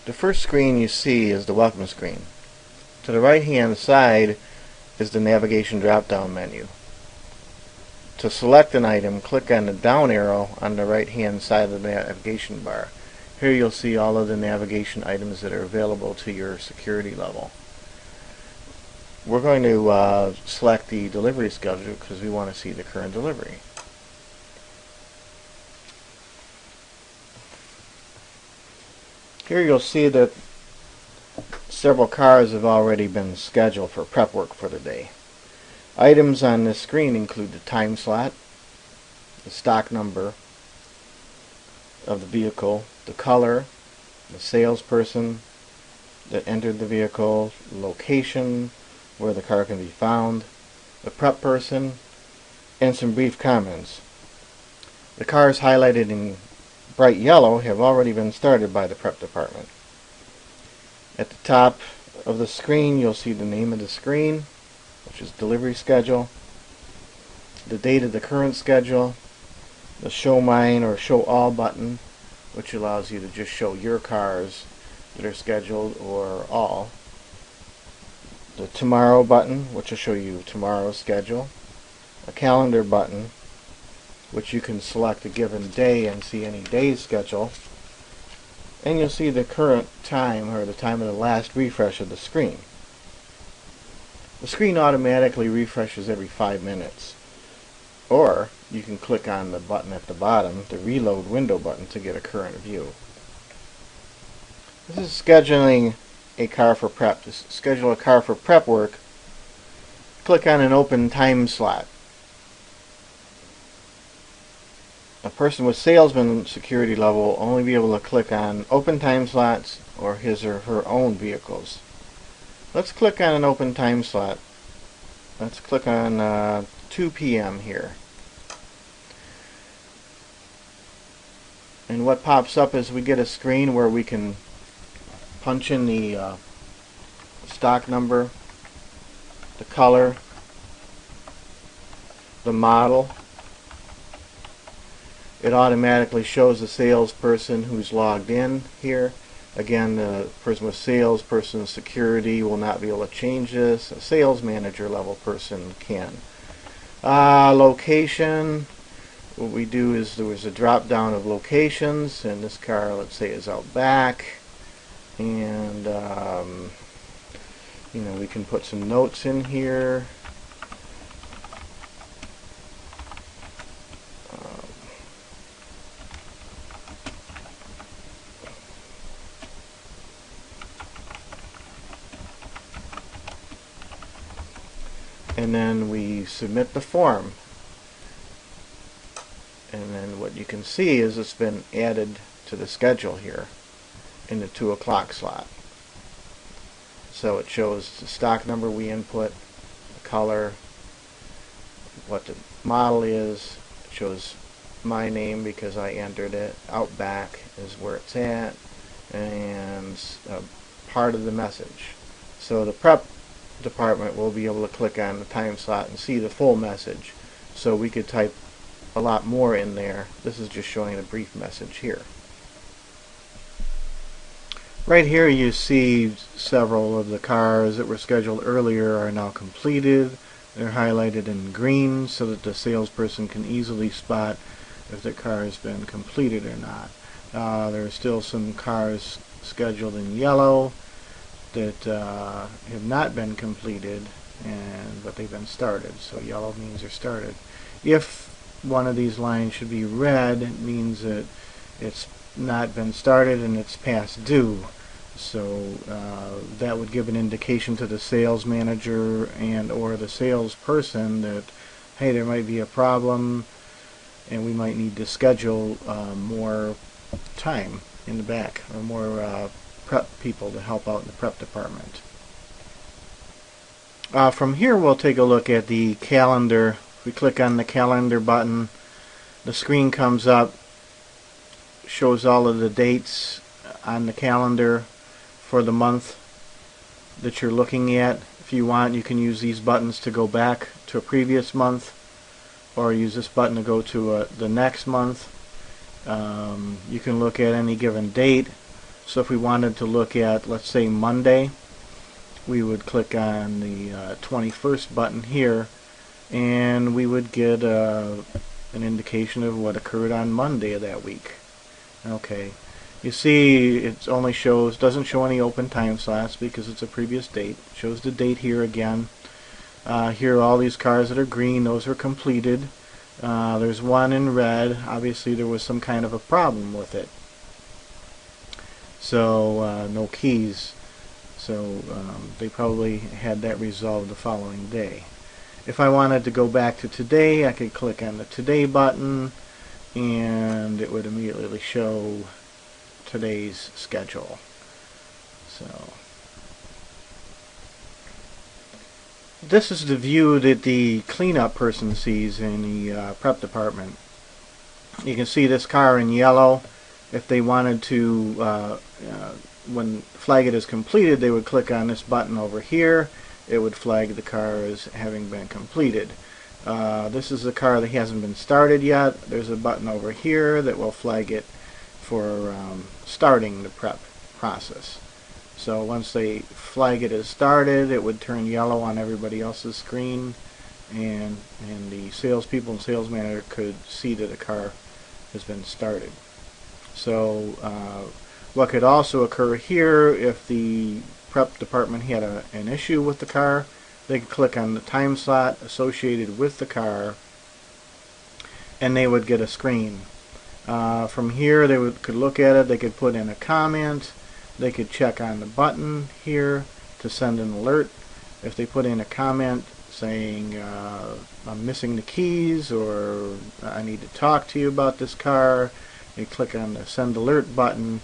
The first screen you see is the welcome screen. To the right hand side is the navigation drop-down menu. To select an item, click on the down arrow on the right hand side of the navigation bar. Here you'll see all of the navigation items that are available to your security level. We're going to select the delivery schedule because we want to see the current delivery. Here you'll see that several cars have already been scheduled for prep work for the day. Items on this screen include the time slot, the stock number of the vehicle, the color, the salesperson that entered the vehicle, location, where the car can be found, the prep person, and some brief comments. The cars highlighted in bright yellow have already been started by the prep department. At the top of the screen you'll see the name of the screen, which is delivery schedule, the date of the current schedule, the show mine or show all button, which allows you to just show your cars that are scheduled or all, the tomorrow button, which will show you tomorrow's schedule, a calendar button, which you can select a given day and see any day's schedule, and you'll see the current time or the time of the last refresh of the screen. The screen automatically refreshes every 5 minutes, or you can click on the button at the bottom, the reload window button, to get a current view. This is scheduling a car for prep. To schedule a car for prep work, click on an open time slot. A person with salesman security level will only be able to click on open time slots or his or her own vehicles. Let's click on an open time slot. Let's click on 2 p.m. here. And what pops up is we get a screen where we can punch in the stock number, the color, the model. It automatically shows the salesperson who's logged in here. Again, the person with sales, person with security will not be able to change this. A sales manager level person can. Location. What we do is there was a drop down of locations, and this car, let's say, is out back. And we can put some notes in here. And then we submit the form, and then what you can see is it's been added to the schedule here in the 2 o'clock slot. So it shows the stock number we input, the color, what the model is. It shows my name because I entered it. Out back is where it's at, and part of the message. So the prep department will be able to click on the time slot and see the full message. So we could type a lot more in there. This is just showing a brief message here. Right here you see several of the cars that were scheduled earlier are now completed. They're highlighted in green so that the salesperson can easily spot if the car has been completed or not. There are still some cars scheduled in yellow that have not been completed, but they've been started. So yellow means they're started. If one of these lines should be red, it means that it's not been started and it's past due. So that would give an indication to the sales manager and or the salesperson that, hey, there might be a problem and we might need to schedule more time in the back, or more prep people to help out in the prep department. From here we'll take a look at the calendar. If we click on the calendar button, the screen comes up, shows all of the dates on the calendar for the month that you're looking at. If you want, you can use these buttons to go back to a previous month, or use this button to go to the next month. You can look at any given date, So if we wanted to look at, let's say, Monday, we would click on the 21st button here, and we would get an indication of what occurred on Monday of that week. Okay, you see it only doesn't show any open time slots because it's a previous date. It shows the date here again. Here are all these cars that are green, those are completed. There's one in red. Obviously there was some kind of a problem with it. So no keys. So they probably had that resolved the following day. If I wanted to go back to today, I could click on the Today button and it would immediately show today's schedule. So this is the view that the cleanup person sees in the prep department. You can see this car in yellow. If they wanted to, when flag it as completed, they would click on this button over here. It would flag the car as having been completed. This is a car that hasn't been started yet. There's a button over here that will flag it for starting the prep process. So once they flag it as started, it would turn yellow on everybody else's screen, and the salespeople and sales manager could see that the car has been started. So what could also occur here, if the prep department had an issue with the car, they could click on the time slot associated with the car and they would get a screen. From here they could look at it, they could put in a comment, they could check on the button here to send an alert. If they put in a comment saying I'm missing the keys, or I need to talk to you about this car, they click on the send alert button.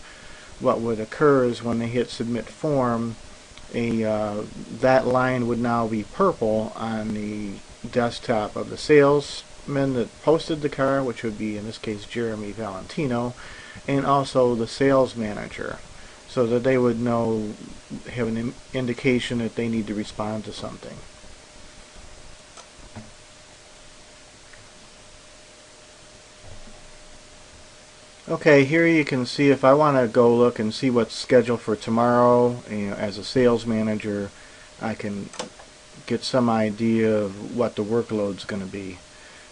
What would occur is when they hit submit form, that line would now be purple on the desktop of the salesman that posted the car, which would be in this case Jeremy Valentino, and also the sales manager, so that they would know, have an indication that they need to respond to something. Okay, here you can see if I want to go look and see what's scheduled for tomorrow, as a sales manager, I can get some idea of what the workload's going to be.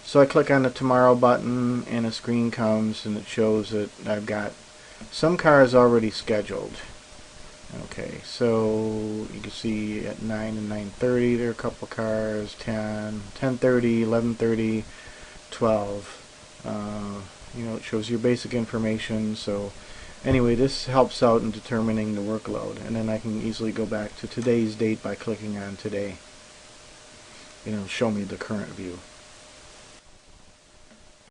So I click on the tomorrow button and a screen comes and it shows that I've got some cars already scheduled. Okay, so you can see at 9 and 9:30 there are a couple cars, 10, 10:30, 11:30, 12. You know, it shows your basic information. So anyway, this helps out in determining the workload, and then I can easily go back to today's date by clicking on today, and it'll show me the current view.